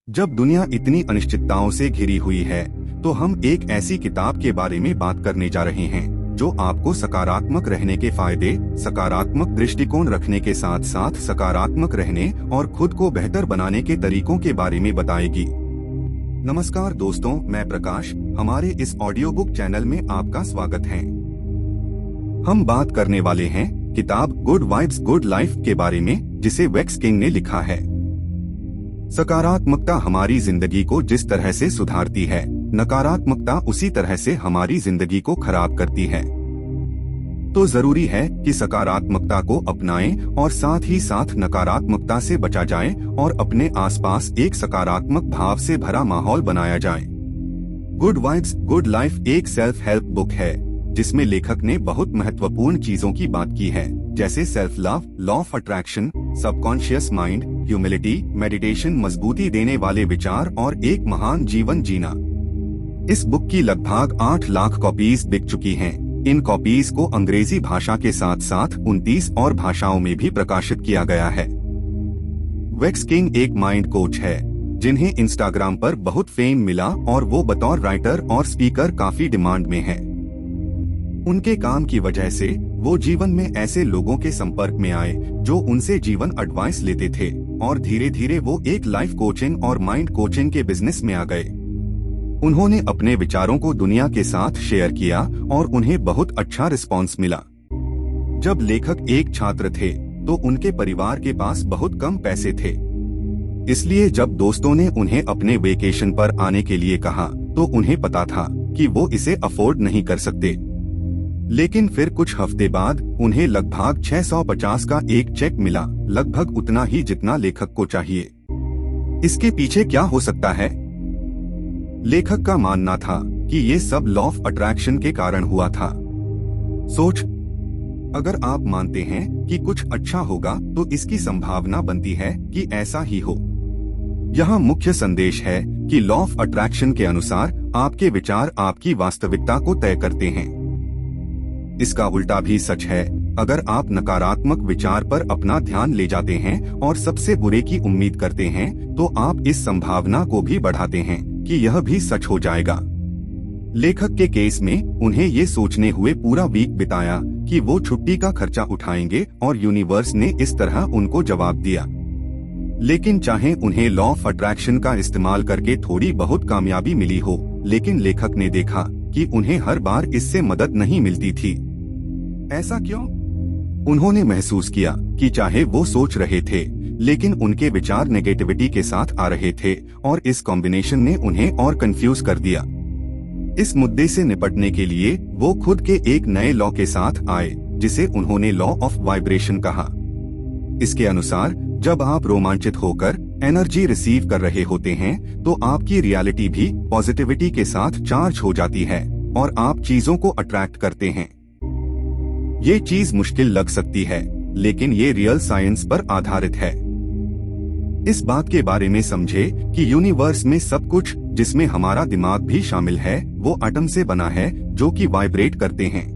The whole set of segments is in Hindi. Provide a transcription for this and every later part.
जब दुनिया इतनी अनिश्चितताओं से घिरी हुई है, तो हम एक ऐसी किताब के बारे में बात करने जा रहे हैं जो आपको सकारात्मक रहने के फायदे, सकारात्मक दृष्टिकोण रखने के साथ साथ सकारात्मक रहने और खुद को बेहतर बनाने के तरीकों के बारे में बताएगी। नमस्कार दोस्तों, मैं प्रकाश। हमारे इस ऑडियो बुक चैनल में आपका स्वागत है। हम बात करने वाले हैं किताब गुड वाइब्स गुड लाइफ के बारे में, जिसे वेक्स किंग ने लिखा है। सकारात्मकता हमारी जिंदगी को जिस तरह से सुधारती है, नकारात्मकता उसी तरह से हमारी जिंदगी को खराब करती है। तो जरूरी है कि सकारात्मकता को अपनाएं और साथ ही साथ नकारात्मकता से बचा जाए और अपने आसपास एक सकारात्मक भाव से भरा माहौल बनाया जाए। गुड वाइब्स गुड लाइफ एक सेल्फ हेल्प बुक है जिसमें लेखक ने बहुत महत्वपूर्ण चीजों की बात की है, जैसे self love, law of attraction, subconscious mind, humility, meditation, मजबूती देने वाले विचार और एक महान जीवन जीना। इस बुक की लगभग 8 लाख कॉपीज बिक चुकी हैं। इन कॉपीज को अंग्रेजी भाषा के साथ साथ 29 और भाषाओं में भी प्रकाशित किया गया है। वेक्स किंग एक माइंड कोच है जिन्हें इंस्टाग्राम पर बहुत फेम मिला और वो बतौर राइटर और स्पीकर काफी डिमांड में है। उनके काम की वजह से वो जीवन में ऐसे लोगों के संपर्क में आए जो उनसे जीवन एडवाइस लेते थे और धीरे धीरे वो एक लाइफ कोचिंग और माइंड कोचिंग के बिजनेस में आ गए। उन्होंने अपने विचारों को दुनिया के साथ शेयर किया और उन्हें बहुत अच्छा रिस्पॉन्स मिला। जब लेखक एक छात्र थे तो उनके परिवार के पास बहुत कम पैसे थे, इसलिए जब दोस्तों ने उन्हें अपने वेकेशन पर आने के लिए कहा तो उन्हें पता था कि वो इसे अफोर्ड नहीं कर सकते। लेकिन फिर कुछ हफ्ते बाद उन्हें लगभग 650 का एक चेक मिला, लगभग उतना ही जितना लेखक को चाहिए। इसके पीछे क्या हो सकता है? लेखक का मानना था कि ये सब लॉ ऑफ अट्रैक्शन के कारण हुआ था। सोच, अगर आप मानते हैं कि कुछ अच्छा होगा तो इसकी संभावना बनती है कि ऐसा ही हो। यहाँ मुख्य संदेश है कि लॉ ऑफ अट्रैक्शन के अनुसार आपके विचार आपकी वास्तविकता को तय करते हैं। इसका उल्टा भी सच है। अगर आप नकारात्मक विचार पर अपना ध्यान ले जाते हैं और सबसे बुरे की उम्मीद करते हैं, तो आप इस संभावना को भी बढ़ाते हैं कि यह भी सच हो जाएगा। लेखक के केस में उन्हें ये सोचने हुए पूरा वीक बिताया कि वो छुट्टी का खर्चा उठाएंगे और यूनिवर्स ने इस तरह उनको जवाब दिया। लेकिन चाहे उन्हें लॉ ऑफ अट्रैक्शन का इस्तेमाल करके थोड़ी बहुत कामयाबी मिली हो, लेकिन लेखक ने देखा कि उन्हें हर बार इससे मदद नहीं मिलती थी। ऐसा क्यों? उन्होंने महसूस किया कि चाहे वो सोच रहे थे, लेकिन उनके विचार नेगेटिविटी के साथ आ रहे थे और इस कॉम्बिनेशन ने उन्हें और कंफ्यूज कर दिया। इस मुद्दे से निपटने के लिए वो खुद के एक नए लॉ के साथ आए, जिसे उन्होंने लॉ ऑफ वाइब्रेशन कहा। इसके अनुसार जब आप रोमांचित होकर एनर्जी रिसीव कर रहे होते हैं तो आपकी रियलिटी भी पॉजिटिविटी के साथ चार्ज हो जाती है और आप चीजों को अट्रैक्ट करते हैं। ये चीज मुश्किल लग सकती है, लेकिन ये रियल साइंस पर आधारित है। इस बात के बारे में समझे कि यूनिवर्स में सब कुछ, जिसमें हमारा दिमाग भी शामिल है, वो एटम से बना है जो कि वाइब्रेट करते हैं।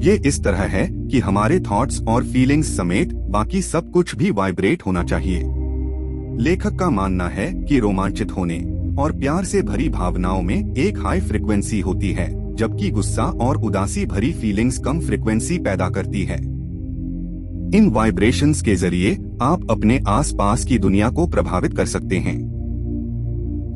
ये इस तरह है कि हमारे थॉट्स और फीलिंग्स समेत बाकी सब कुछ भी वाइब्रेट होना चाहिए। लेखक का मानना है कि रोमांचित होने और प्यार से भरी भावनाओं में एक हाई फ्रिक्वेंसी होती है, जबकि गुस्सा और उदासी भरी फीलिंग्स कम फ्रिक्वेंसी पैदा करती है। इन वाइब्रेशंस के जरिए आप अपने आसपास की दुनिया को प्रभावित कर सकते हैं।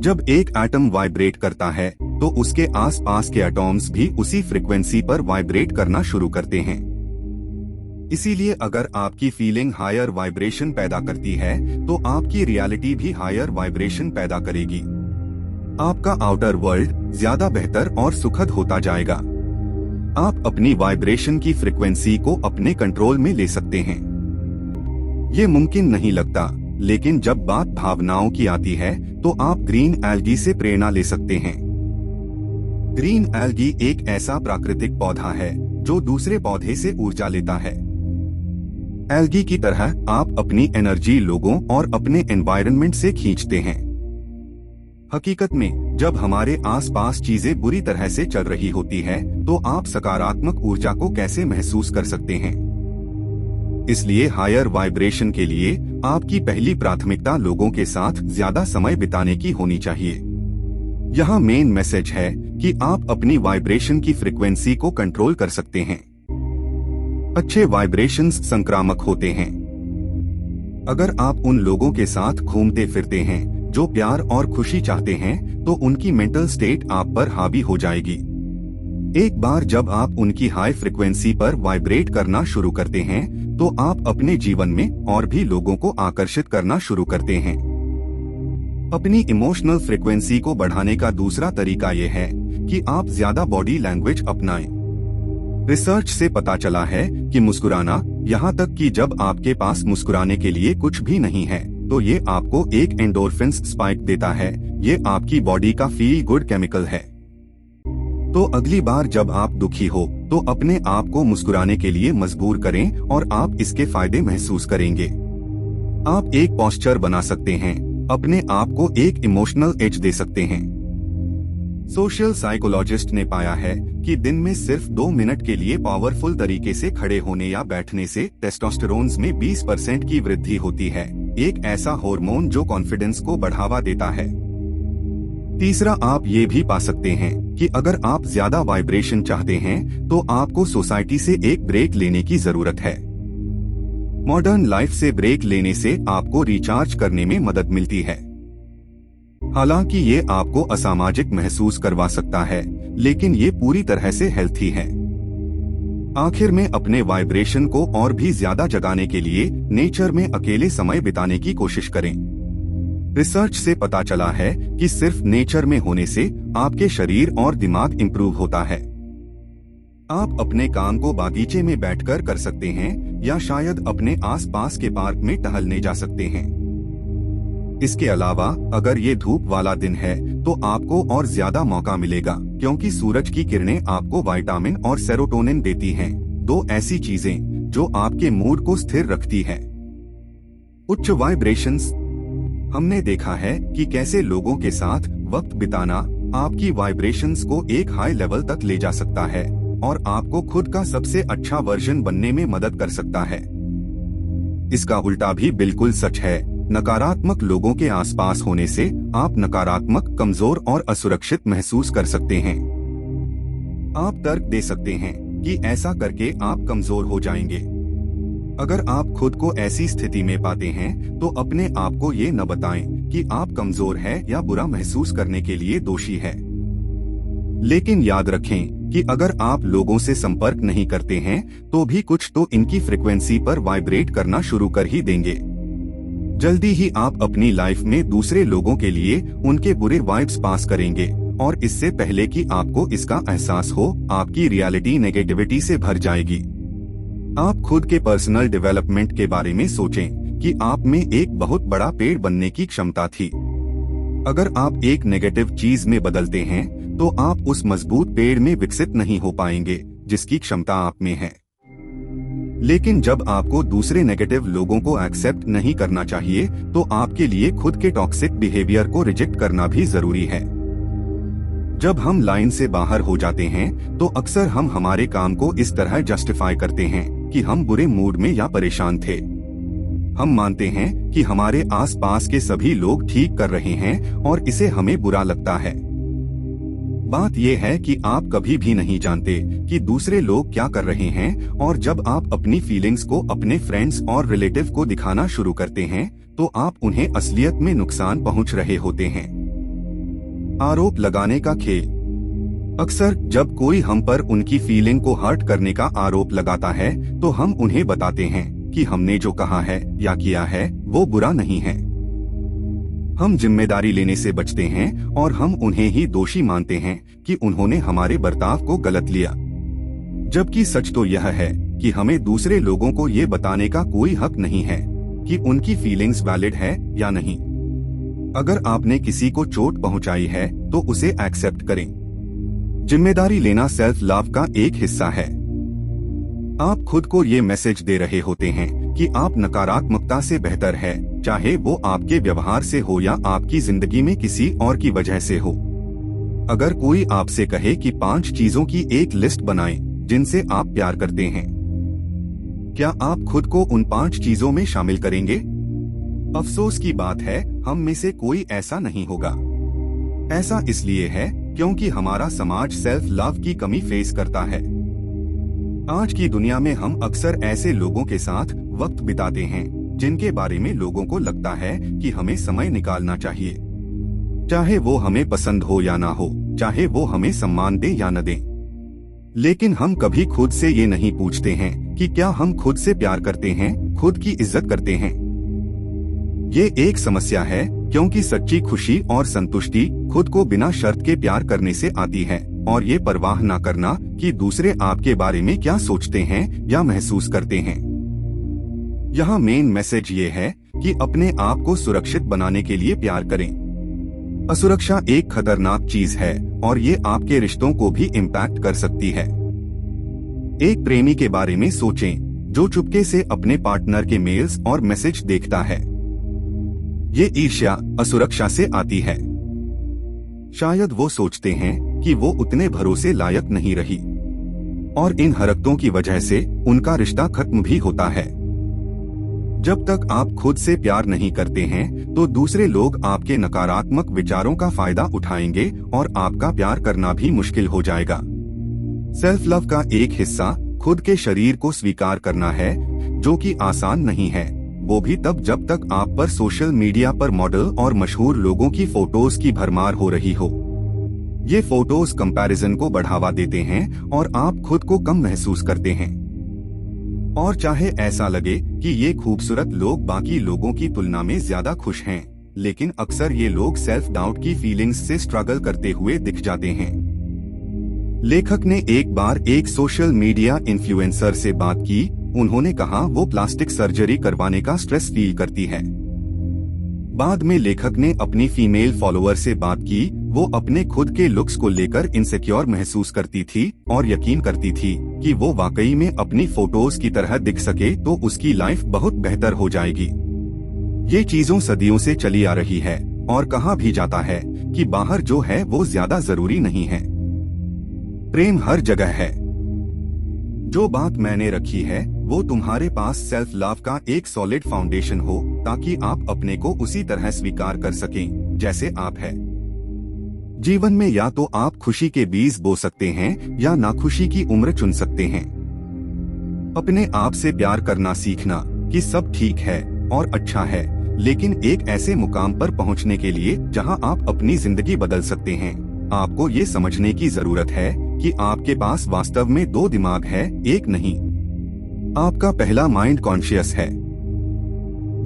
जब एक एटम वाइब्रेट करता है तो उसके आसपास के एटॉम्स भी उसी फ्रिक्वेंसी पर वाइब्रेट करना शुरू करते हैं। इसीलिए अगर आपकी फीलिंग हायर वाइब्रेशन पैदा करती है तो आपकी रियलिटी भी हायर वाइब्रेशन पैदा करेगी। आपका आउटर वर्ल्ड ज्यादा बेहतर और सुखद होता जाएगा। आप अपनी वाइब्रेशन की फ्रिक्वेंसी को अपने कंट्रोल में ले सकते हैं। ये मुमकिन नहीं लगता, लेकिन जब बात भावनाओं की आती है तो आप ग्रीन एल्गी से प्रेरणा ले सकते हैं। ग्रीन एल्गी एक ऐसा प्राकृतिक पौधा है जो दूसरे पौधे से ऊर्जा लेता है। एल्गी की तरह आप अपनी एनर्जी लोगों और अपने एनवायरनमेंट से खींचते हैं। हकीकत में जब हमारे आसपास चीजें बुरी तरह से चल रही होती है तो आप सकारात्मक ऊर्जा को कैसे महसूस कर सकते हैं? इसलिए हायर वाइब्रेशन के लिए आपकी पहली प्राथमिकता लोगों के साथ ज्यादा समय बिताने की होनी चाहिए। यहाँ मेन मैसेज है कि आप अपनी वाइब्रेशन की फ्रीक्वेंसी को कंट्रोल कर सकते हैं। अच्छे वाइब्रेशंस संक्रामक होते हैं। अगर आप उन लोगों के साथ घूमते फिरते हैं जो प्यार और खुशी चाहते हैं, तो उनकी मेंटल स्टेट आप पर हावी हो जाएगी। एक बार जब आप उनकी हाई फ्रिक्वेंसी पर वाइब्रेट करना शुरू करते हैं, तो आप अपने जीवन में और भी लोगों को आकर्षित करना शुरू करते हैं। अपनी इमोशनल फ्रिक्वेंसी को बढ़ाने का दूसरा तरीका यह है कि आप ज्यादा बॉडी लैंग्वेज अपनाएं। रिसर्च से पता चला है कि मुस्कुराना, यहाँ तक कि जब आपके पास मुस्कुराने के लिए कुछ भी नहीं है, तो ये आपको एक एंडोर्फिन्स स्पाइक देता है। ये आपकी बॉडी का फील गुड केमिकल है। तो अगली बार जब आप दुखी हो, तो अपने आप को मुस्कुराने के लिए मजबूर करें और आप इसके फायदे महसूस करेंगे। आप एक पोस्चर बना सकते हैं, अपने आप को एक इमोशनल एज दे सकते हैं। सोशल साइकोलॉजिस्ट ने पाया है कि दिन में सिर्फ 2 मिनट के लिए पावरफुल तरीके से खड़े होने या बैठने से टेस्टोस्टेरोन में 20% की वृद्धि होती है, एक ऐसा हार्मोन जो कॉन्फिडेंस को बढ़ावा देता है। तीसरा, आप ये भी पा सकते हैं कि अगर आप ज्यादा वाइब्रेशन चाहते हैं, तो आपको सोसाइटी से एक ब्रेक लेने की जरूरत है। मॉडर्न लाइफ से ब्रेक लेने से आपको रिचार्ज करने में मदद मिलती है। हालांकि ये आपको असामाजिक महसूस करवा सकता है, लेकिन ये पूरी तरह से हेल्थी है। आखिर में अपने वाइब्रेशन को और भी ज्यादा जगाने के लिए नेचर में अकेले समय बिताने की कोशिश करें। रिसर्च से पता चला है कि सिर्फ नेचर में होने से आपके शरीर और दिमाग इंप्रूव होता है। आप अपने काम को बागीचे में बैठकर कर सकते हैं या शायद अपने आसपास के पार्क में टहलने जा सकते हैं। इसके अलावा अगर ये धूप वाला दिन है, तो आपको और ज्यादा मौका मिलेगा, क्योंकि सूरज की किरणें आपको विटामिन और सेरोटोनिन देती हैं, 2 ऐसी चीजें जो आपके मूड को स्थिर रखती हैं। उच्च वाइब्रेशंस। हमने देखा है कि कैसे लोगों के साथ वक्त बिताना आपकी वाइब्रेशंस को एक हाई लेवल तक ले जा सकता है और आपको खुद का सबसे अच्छा वर्जन बनने में मदद कर सकता है। इसका उल्टा भी बिल्कुल सच है। नकारात्मक लोगों के आसपास होने से आप नकारात्मक, कमजोर और असुरक्षित महसूस कर सकते हैं। आप तर्क दे सकते हैं कि ऐसा करके आप कमजोर हो जाएंगे। अगर आप खुद को ऐसी स्थिति में पाते हैं, तो अपने आप को ये न बताएं कि आप कमजोर हैं या बुरा महसूस करने के लिए दोषी है। लेकिन याद रखें कि अगर आप लोगों से संपर्क नहीं करते हैं, तो भी कुछ तो इनकी फ्रिक्वेंसी पर वाइब्रेट करना शुरू कर ही देंगे। जल्दी ही आप अपनी लाइफ में दूसरे लोगों के लिए उनके बुरे वाइब्स पास करेंगे, और इससे पहले कि आपको इसका एहसास हो, आपकी रियलिटी नेगेटिविटी से भर जाएगी। आप खुद के पर्सनल डेवलपमेंट के बारे में सोचें कि आप में एक बहुत बड़ा पेड़ बनने की क्षमता थी। अगर आप एक नेगेटिव चीज में बदलते हैं, तो आप उस मजबूत पेड़ में विकसित नहीं हो पाएंगे जिसकी क्षमता आप में है। लेकिन जब आपको दूसरे नेगेटिव लोगों को एक्सेप्ट नहीं करना चाहिए, तो आपके लिए खुद के टॉक्सिक बिहेवियर को रिजेक्ट करना भी जरूरी है। जब हम लाइन से बाहर हो जाते हैं, तो अक्सर हम हमारे काम को इस तरह जस्टिफाई करते हैं कि हम बुरे मूड में या परेशान थे। हम मानते हैं कि हमारे आसपास के सभी लोग ठीक कर रहे हैं और इसे हमें बुरा लगता है। बात यह है कि आप कभी भी नहीं जानते कि दूसरे लोग क्या कर रहे हैं, और जब आप अपनी फीलिंग्स को अपने फ्रेंड्स और रिलेटिव को दिखाना शुरू करते हैं, तो आप उन्हें असलियत में नुकसान पहुंच रहे होते हैं। आरोप लगाने का खेल। अक्सर जब कोई हम पर उनकी फीलिंग को हर्ट करने का आरोप लगाता है, तो हम उन्हें बताते हैं कि हमने जो कहा है या किया है वो बुरा नहीं है। हम जिम्मेदारी लेने से बचते हैं और हम उन्हें ही दोषी मानते हैं कि उन्होंने हमारे बर्ताव को गलत लिया। जबकि सच तो यह है कि हमें दूसरे लोगों को ये बताने का कोई हक नहीं है कि उनकी फीलिंग्स वैलिड है या नहीं। अगर आपने किसी को चोट पहुंचाई है, तो उसे एक्सेप्ट करें। जिम्मेदारी लेना सेल्फ लव का एक हिस्सा है। आप खुद को ये मैसेज दे रहे होते हैं कि आप नकारात्मकता से बेहतर है, चाहे वो आपके व्यवहार से हो या आपकी जिंदगी में किसी और की वजह से हो। अगर कोई आपसे कहे कि 5 चीजों की एक लिस्ट बनाएं जिनसे आप प्यार करते हैं, क्या आप खुद को उन 5 चीजों में शामिल करेंगे? अफसोस की बात है, हम में से कोई ऐसा नहीं होगा। ऐसा इसलिए है क्योंकि हमारा समाज सेल्फ लव की कमी फेस करता है। आज की दुनिया में हम अक्सर ऐसे लोगों के साथ वक्त बिताते हैं जिनके बारे में लोगों को लगता है कि हमें समय निकालना चाहिए, चाहे वो हमें पसंद हो या ना हो, चाहे वो हमें सम्मान दे या न दे। लेकिन हम कभी खुद से ये नहीं पूछते हैं कि क्या हम खुद से प्यार करते हैं, खुद की इज्जत करते हैं। ये एक समस्या है क्योंकि सच्ची खुशी और संतुष्टि खुद को बिना शर्त के प्यार करने से आती है, और ये परवाह ना करना कि दूसरे आपके बारे में क्या सोचते हैं या महसूस करते हैं। यहाँ मेन मैसेज ये है कि अपने आप को सुरक्षित बनाने के लिए प्यार करें। असुरक्षा एक खतरनाक चीज है और ये आपके रिश्तों को भी इम्पैक्ट कर सकती है। एक प्रेमी के बारे में सोचें जो चुपके से अपने पार्टनर के मेल्स और मैसेज देखता है। ये ईर्ष्या असुरक्षा से आती है। शायद वो सोचते हैं कि वो उतने भरोसे लायक नहीं रही, और इन हरकतों की वजह से उनका रिश्ता खत्म भी होता है। जब तक आप खुद से प्यार नहीं करते हैं तो दूसरे लोग आपके नकारात्मक विचारों का फायदा उठाएंगे और आपका प्यार करना भी मुश्किल हो जाएगा। सेल्फ लव का एक हिस्सा खुद के शरीर को स्वीकार करना है, जो कि आसान नहीं है, वो भी तब जब तक आप पर सोशल मीडिया पर मॉडल और मशहूर लोगों की फोटोज की भरमार हो रही हो। ये फोटोज कंपैरिजन को बढ़ावा देते हैं और आप खुद को कम महसूस करते हैं। और चाहे ऐसा लगे कि ये खूबसूरत लोग बाकी लोगों की तुलना में ज्यादा खुश हैं, लेकिन अक्सर ये लोग सेल्फ डाउट की फीलिंग्स से स्ट्रगल करते हुए दिख जाते हैं। लेखक ने एक बार एक सोशल मीडिया इन्फ्लुएंसर से बात की। उन्होंने कहा वो प्लास्टिक सर्जरी करवाने का स्ट्रेस फील करती है। बाद में लेखक ने अपनी फीमेल फॉलोअर से बात की। वो अपने खुद के लुक्स को लेकर इनसिक्योर महसूस करती थी और यकीन करती थी कि वो वाकई में अपनी फोटोज की तरह दिख सके तो उसकी लाइफ बहुत बेहतर हो जाएगी। ये चीजों सदियों से चली आ रही है और कहा भी जाता है कि बाहर जो है वो ज्यादा जरूरी नहीं है। प्रेम हर जगह है। जो बात मैंने रखी है वो तुम्हारे पास सेल्फ लव का एक सॉलिड फाउंडेशन हो, ताकि आप अपने को उसी तरह स्वीकार कर सकें जैसे आप है। जीवन में या तो आप खुशी के बीज बो सकते हैं या नाखुशी की उम्र चुन सकते हैं। अपने आप से प्यार करना सीखना कि सब ठीक है और अच्छा है, लेकिन एक ऐसे मुकाम पर पहुंचने के लिए जहां आप अपनी जिंदगी बदल सकते हैं, आपको ये समझने की जरूरत है कि आपके पास वास्तव में 2 दिमाग है, एक नहीं। आपका पहला माइंड कॉन्शियस है।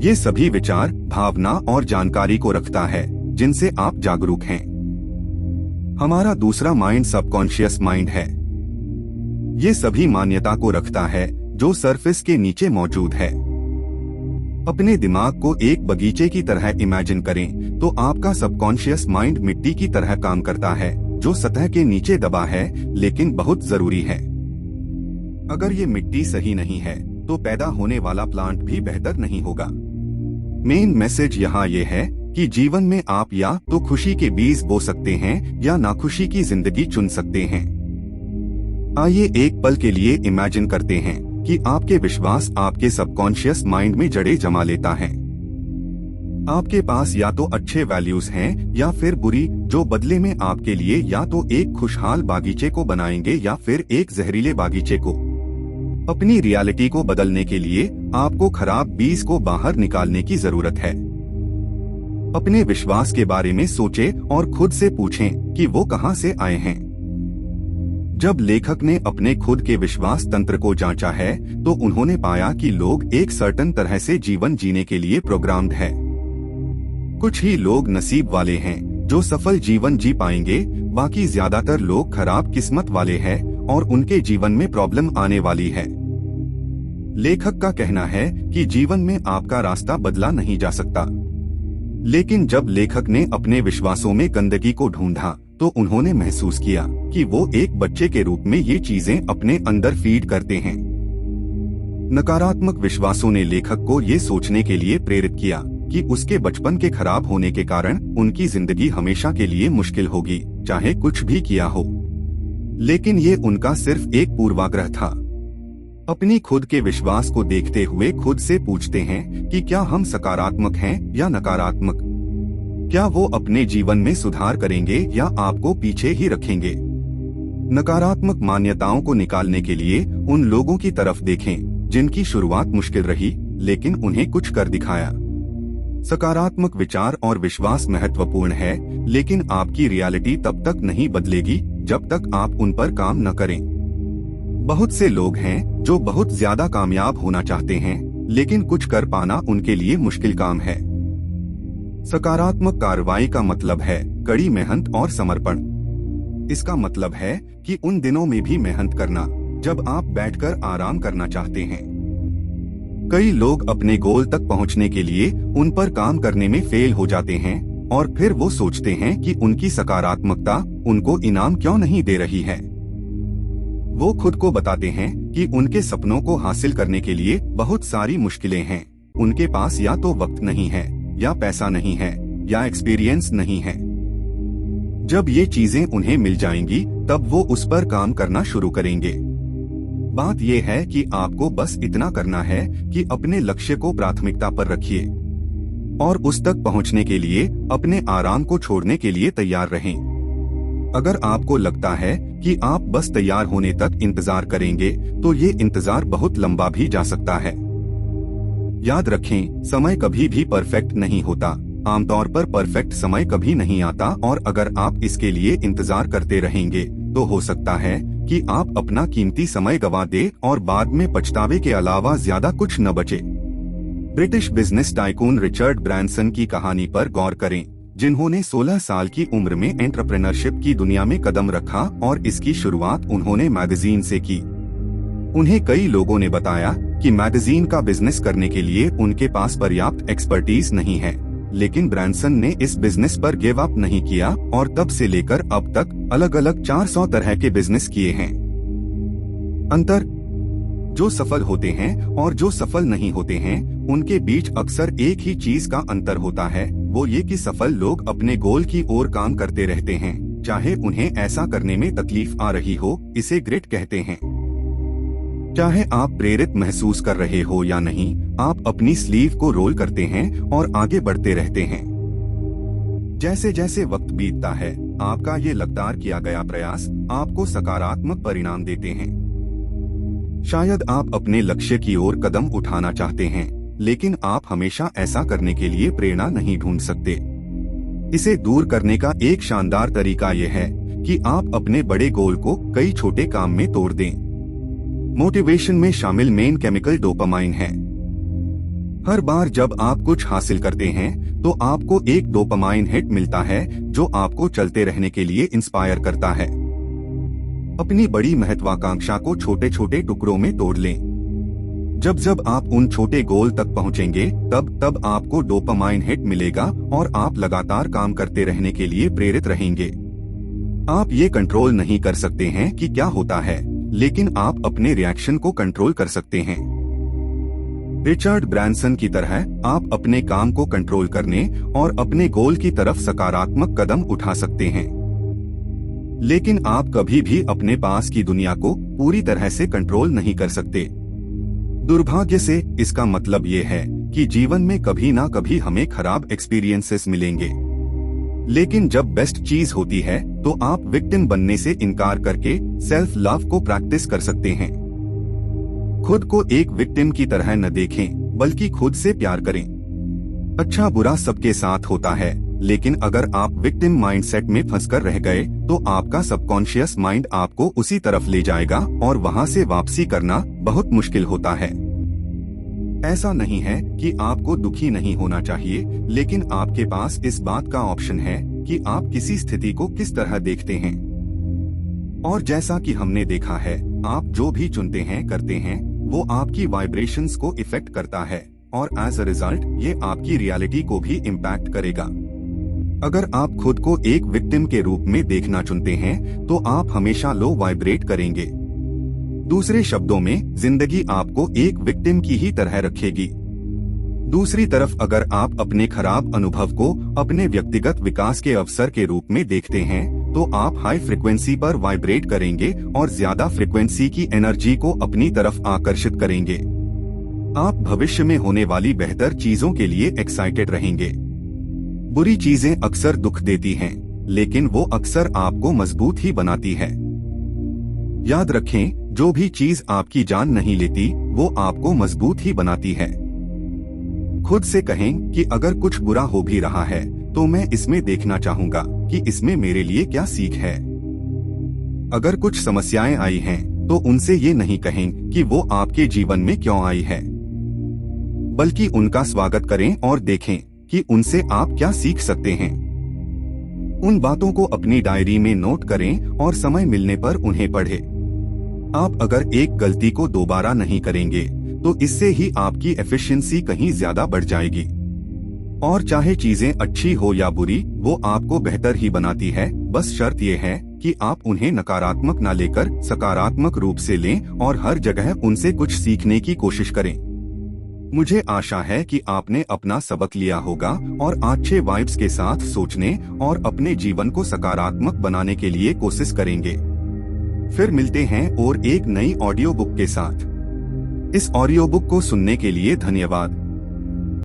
ये सभी विचार, भावना और जानकारी को रखता है जिनसे आप जागरूक हैं। हमारा दूसरा माइंड सबकॉन्शियस माइंड है। ये सभी मान्यता को रखता है जो सरफेस के नीचे मौजूद है। अपने दिमाग को एक बगीचे की तरह इमेजिन करें तो आपका सबकॉन्शियस माइंड मिट्टी की तरह काम करता है, जो सतह के नीचे दबा है लेकिन बहुत जरूरी है। अगर ये मिट्टी सही नहीं है तो पैदा होने वाला प्लांट भी बेहतर नहीं होगा। मेन मैसेज यहाँ ये है कि जीवन में आप या तो खुशी के बीज बो सकते हैं या नाखुशी की जिंदगी चुन सकते हैं। आइए एक पल के लिए इमेजिन करते हैं कि आपके विश्वास आपके सबकॉन्शियस माइंड में जड़ें जमा लेता है। आपके पास या तो अच्छे वैल्यूज हैं या फिर बुरी, जो बदले में आपके लिए या तो एक खुशहाल बागीचे को बनाएंगे या फिर एक जहरीले बागीचे को। अपनी रियलिटी को बदलने के लिए आपको खराब बीज को बाहर निकालने की जरूरत है। अपने विश्वास के बारे में सोचें और खुद से पूछें कि वो कहां से आए हैं। जब लेखक ने अपने खुद के विश्वास तंत्र को जांचा है तो उन्होंने पाया कि लोग एक सर्टेन तरह से जीवन जीने के लिए प्रोग्राम्ड है। कुछ ही लोग नसीब वाले हैं जो सफल जीवन जी पाएंगे, बाकी ज्यादातर लोग खराब किस्मत वाले हैं और उनके जीवन में प्रॉब्लम आने वाली है। लेखक का कहना है कि जीवन में आपका रास्ता बदला नहीं जा सकता, लेकिन जब लेखक ने अपने विश्वासों में गंदगी को ढूंढा तो उन्होंने महसूस किया कि वो एक बच्चे के रूप में ये चीजें अपने अंदर फीड करते हैं। नकारात्मक विश्वासों ने लेखक को ये सोचने के लिए प्रेरित किया कि उसके बचपन के खराब होने के कारण उनकी जिंदगी हमेशा के लिए मुश्किल होगी, चाहे कुछ भी किया हो। लेकिन ये उनका सिर्फ एक पूर्वाग्रह था। अपनी खुद के विश्वास को देखते हुए खुद से पूछते हैं कि क्या हम सकारात्मक हैं या नकारात्मक। क्या वो अपने जीवन में सुधार करेंगे या आपको पीछे ही रखेंगे। नकारात्मक मान्यताओं को निकालने के लिए उन लोगों की तरफ देखें जिनकी शुरुआत मुश्किल रही लेकिन उन्हें कुछ कर दिखाया। सकारात्मक विचार और विश्वास महत्वपूर्ण है, लेकिन आपकी रियलिटी तब तक नहीं बदलेगी जब तक आप उन पर काम न करें। बहुत से लोग हैं जो बहुत ज्यादा कामयाब होना चाहते हैं, लेकिन कुछ कर पाना उनके लिए मुश्किल काम है। सकारात्मक कार्रवाई का मतलब है कड़ी मेहनत और समर्पण। इसका मतलब है कि उन दिनों में भी मेहनत करना जब आप बैठकर आराम करना चाहते हैं। कई लोग अपने गोल तक पहुंचने के लिए उन पर काम करने में फेल हो जाते हैं और फिर वो सोचते हैं कि उनकी सकारात्मकता उनको इनाम क्यों नहीं दे रही है। वो खुद को बताते हैं कि उनके सपनों को हासिल करने के लिए बहुत सारी मुश्किलें हैं। उनके पास या तो वक्त नहीं है, या पैसा नहीं है, या एक्सपीरियंस नहीं है। जब ये चीजें उन्हें मिल जाएंगी तब वो उस पर काम करना शुरू करेंगे। बात यह है कि आपको बस इतना करना है कि अपने लक्ष्य को प्राथमिकता पर रखिए और उस तक पहुंचने के लिए अपने आराम को छोड़ने के लिए तैयार रहें। अगर आपको लगता है कि आप बस तैयार होने तक इंतजार करेंगे तो ये इंतजार बहुत लंबा भी जा सकता है। याद रखें, समय कभी भी परफेक्ट नहीं होता। आमतौर पर परफेक्ट समय कभी नहीं आता और अगर आप इसके लिए इंतजार करते रहेंगे तो हो सकता है कि आप अपना कीमती समय गंवा दे और बाद में पछतावे के अलावा ज्यादा कुछ न बचे। British business tycoon Richard Branson की कहानी पर गौर करें, जिन्होंने 16 साल की उम्र में एंटरप्रेन्योरशिप की दुनिया में कदम रखा और इसकी शुरुआत उन्होंने मैगजीन से की। उन्हें कई लोगों ने बताया कि मैगजीन का बिजनेस करने के लिए उनके पास पर्याप्त एक्सपर्टीज नहीं है, लेकिन ब्रैंसन ने इस बिजनेस पर गिव अप नहीं किया और तब से लेकर अब तक अलग अलग 400 तरह के बिजनेस किए हैं। अंतर, जो सफल होते हैं और जो सफल नहीं होते हैं उनके बीच अक्सर एक ही चीज का अंतर होता है, वो ये कि सफल लोग अपने गोल की ओर काम करते रहते हैं, चाहे उन्हें ऐसा करने में तकलीफ आ रही हो। इसे ग्रिट कहते हैं। चाहे आप प्रेरित महसूस कर रहे हो या नहीं, आप अपनी स्लीव को रोल करते हैं और आगे बढ़ते रहते हैं। जैसे जैसे वक्त बीतता है, आपका ये लगातार किया गया प्रयास आपको सकारात्मक परिणाम देते हैं। शायद आप अपने लक्ष्य की ओर कदम उठाना चाहते हैं, लेकिन आप हमेशा ऐसा करने के लिए प्रेरणा नहीं ढूंढ सकते। इसे दूर करने का एक शानदार तरीका यह है कि आप अपने बड़े गोल को कई छोटे काम में तोड़ दें। मोटिवेशन में शामिल मेन केमिकल डोपामाइन है। हर बार जब आप कुछ हासिल करते हैं तो आपको एक डोपामाइन हिट मिलता है जो आपको चलते रहने के लिए इंस्पायर करता है। अपनी बड़ी महत्वाकांक्षा को छोटे छोटे टुकड़ों में तोड़ लें। जब जब आप उन छोटे गोल तक पहुंचेंगे तब आपको डोपामाइन हिट मिलेगा और आप लगातार काम करते रहने के लिए प्रेरित रहेंगे। आप ये कंट्रोल नहीं कर सकते हैं कि क्या होता है, लेकिन आप अपने रिएक्शन को कंट्रोल कर सकते हैं। रिचर्ड ब्रैंसन की तरह आप अपने काम को कंट्रोल करने और अपने गोल की तरफ सकारात्मक कदम उठा सकते हैं, लेकिन आप कभी भी अपने पास की दुनिया को पूरी तरह से कंट्रोल नहीं कर सकते। दुर्भाग्य से इसका मतलब ये है कि जीवन में कभी ना कभी हमें खराब एक्सपीरियंसेस मिलेंगे, लेकिन जब बेस्ट चीज होती है तो आप विक्टिम बनने से इनकार करके सेल्फ लव को प्रैक्टिस कर सकते हैं। खुद को एक विक्टिम की तरह न देखें, बल्कि खुद से प्यार करें। अच्छा बुरा सबके साथ होता है, लेकिन अगर आप विक्टिम माइंडसेट में फंसकर रह गए तो आपका सबकॉन्शियस माइंड आपको उसी तरफ ले जाएगा और वहां से वापसी करना बहुत मुश्किल होता है। ऐसा नहीं है कि आपको दुखी नहीं होना चाहिए, लेकिन आपके पास इस बात का ऑप्शन है कि आप किसी स्थिति को किस तरह देखते हैं। और जैसा कि हमने देखा है, आप जो भी चुनते हैं करते हैं, वो आपकी वाइब्रेशंस को इफेक्ट करता है और एज अ रिजल्ट ये आपकी रियलिटी को भी इम्पैक्ट करेगा। अगर आप खुद को एक विक्टिम के रूप में देखना चुनते हैं तो आप हमेशा लो वाइब्रेट करेंगे। दूसरे शब्दों में, जिंदगी आपको एक विक्टिम की ही तरह रखेगी। दूसरी तरफ अगर आप अपने खराब अनुभव को अपने व्यक्तिगत विकास के अवसर के रूप में देखते हैं तो आप हाई फ्रिक्वेंसी पर वाइब्रेट करेंगे और ज्यादा फ्रिक्वेंसी की एनर्जी को अपनी तरफ आकर्षित करेंगे। आप भविष्य में होने वाली बेहतर चीजों के लिए एक्साइटेड रहेंगे। बुरी चीजें अक्सर दुख देती हैं, लेकिन वो अक्सर आपको मजबूत ही बनाती है। याद रखें, जो भी चीज आपकी जान नहीं लेती, वो आपको मजबूत ही बनाती है। खुद से कहें कि अगर कुछ बुरा हो भी रहा है, तो मैं इसमें देखना चाहूंगा कि इसमें मेरे लिए क्या सीख है। अगर कुछ समस्याएं आई हैं, तो उनसे ये नहीं कहें कि वो आपके जीवन में क्यों आई है, बल्कि उनका स्वागत करें और देखें कि उनसे आप क्या सीख सकते हैं। उन बातों को अपनी डायरी में नोट करें और समय मिलने पर उन्हें पढ़ें। आप अगर एक गलती को दोबारा नहीं करेंगे, तो इससे ही आपकी एफिशिएंसी कहीं ज्यादा बढ़ जाएगी। और चाहे चीजें अच्छी हो या बुरी, वो आपको बेहतर ही बनाती है। बस शर्त ये है कि आप उन्हें नकारात्मक न लेकर सकारात्मक रूप से लें और हर जगह उनसे कुछ सीखने की कोशिश करें। मुझे आशा है कि आपने अपना सबक लिया होगा और अच्छे वाइब्स के साथ सोचने और अपने जीवन को सकारात्मक बनाने के लिए कोशिश करेंगे। फिर मिलते हैं और एक नई ऑडियो बुक के साथ। इस ऑडियो बुक को सुनने के लिए धन्यवाद।